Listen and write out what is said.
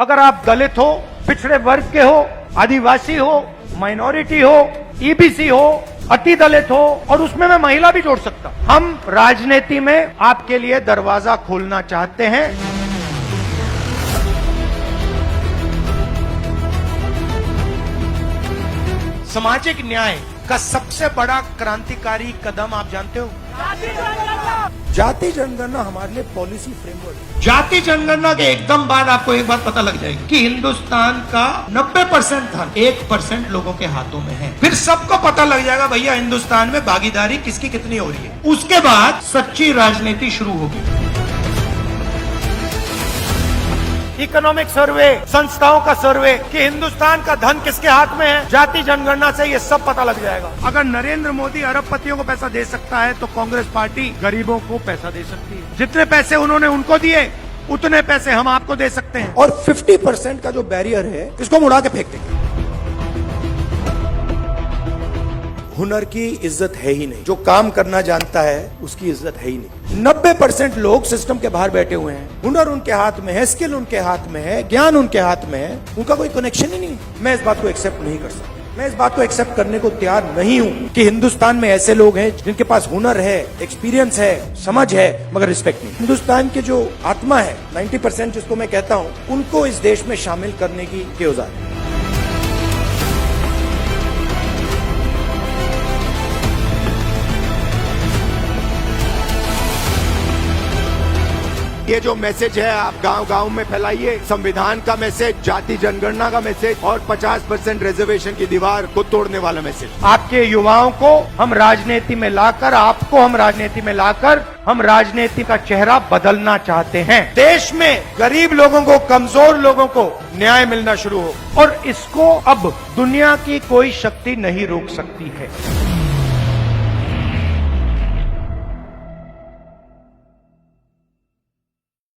अगर आप दलित हो, पिछड़े वर्ग के हो, आदिवासी हो, माइनॉरिटी हो, ईबीसी हो, अति दलित हो, और उसमें मैं महिला भी जोड़ सकता हूं। हम राजनीति में आपके लिए दरवाजा खोलना चाहते हैं। सामाजिक न्याय का सबसे बड़ा क्रांतिकारी कदम आप जानते हो? जाति जनगणना हमारे लिए पॉलिसी फ्रेमवर्क है। जाति जनगणना के एकदम बाद आपको एक बात पता लग जाएगी कि हिंदुस्तान का 90% धन 1% लोगों के हाथों में है। फिर सबको पता लग जाएगा भैया हिंदुस्तान में भागीदारी किसकी कितनी हो रही है। उसके बाद सच्ची राजनीति शुरू होगी। इकोनॉमिक सर्वे, संस्थाओं का सर्वे कि हिंदुस्तान का धन किसके हाथ में है, जाति जनगणना से ये सब पता लग जाएगा। अगर नरेंद्र मोदी अरबपतियों को पैसा दे सकता है तो कांग्रेस पार्टी गरीबों को पैसा दे सकती है। जितने पैसे उन्होंने उनको दिए उतने पैसे हम आपको दे सकते हैं। और 50% का जो बैरियर है इसको हम उड़ा के फेंक देंगे। हुनर की इज्जत है ही नहीं। जो काम करना जानता है उसकी इज्जत है ही नहीं। 90% लोग सिस्टम के बाहर बैठे हुए हैं। हुनर उनके हाथ में है, स्किल उनके हाथ में है, ज्ञान उनके हाथ में है, उनका कोई कनेक्शन ही नहीं है। मैं इस बात को एक्सेप्ट नहीं कर सकता। मैं इस बात को एक्सेप्ट करने को तैयार नहीं हूं कि हिंदुस्तान में ऐसे लोग हैं जिनके पास हुनर है, एक्सपीरियंस है, समझ है, मगर रिस्पेक्ट नहीं। हिंदुस्तान की जो आत्मा है 90% जिसको मैं कहता हूं, उनको इस देश में शामिल करने की औजार है। ये जो मैसेज है आप गांव-गांव में फैलाइए। संविधान का मैसेज, जाति जनगणना का मैसेज और 50% रिजर्वेशन की दीवार को तोड़ने वाला मैसेज। आपके युवाओं को हम राजनीति में लाकर, आपको हम राजनीति में लाकर, हम राजनीति का चेहरा बदलना चाहते हैं। देश में गरीब लोगों को, कमजोर लोगों को न्याय मिलना शुरू हो, और इसको अब दुनिया की कोई शक्ति नहीं रोक सकती है।